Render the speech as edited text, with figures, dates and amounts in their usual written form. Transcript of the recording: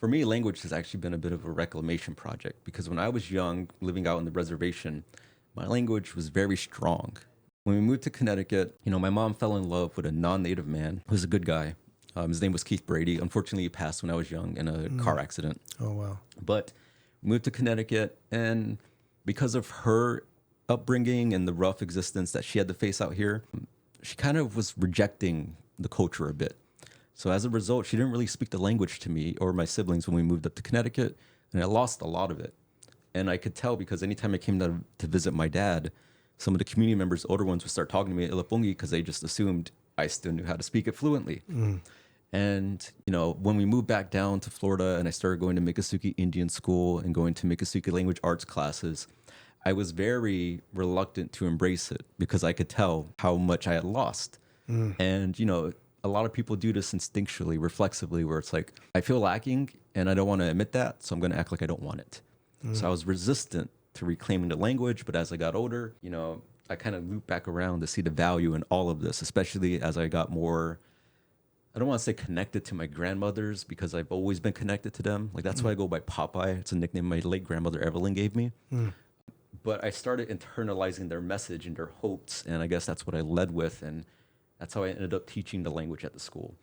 For me, language has actually been a bit of a reclamation project because when I was young, living out in the reservation, my language was very strong. When we moved to Connecticut, my mom fell in love with a non-native man who was a good guy. His name was Keith Brady. Unfortunately, he passed when I was young in a car accident. Oh, wow. But we moved to Connecticut, and because of her upbringing and the rough existence that she had to face out here, she kind of was rejecting the culture a bit. So as a result, she didn't really speak the language to me or my siblings when we moved up to Connecticut, and I lost a lot of it. And I could tell because anytime I came down to visit my dad, some of the community members, older ones, would start talking to me at Ilapungi because they just assumed I still knew how to speak it fluently. And, when we moved back down to Florida and I started going to Miccosukee Indian School and going to Miccosukee language arts classes, I was very reluctant to embrace it because I could tell how much I had lost. And, a lot of people do this instinctually, reflexively, where it's like, I feel lacking and I don't want to admit that, so I'm going to act like I don't want it. So I was resistant to reclaiming the language, but as I got older, I kind of looped back around to see the value in all of this, especially as I got more, I don't want to say connected to my grandmothers because I've always been connected to them. Like that's why I go by Popeye. It's a nickname my late grandmother Evelyn gave me. But I started internalizing their message and their hopes, and I guess that's what I led with, and that's how I ended up teaching the language at the school.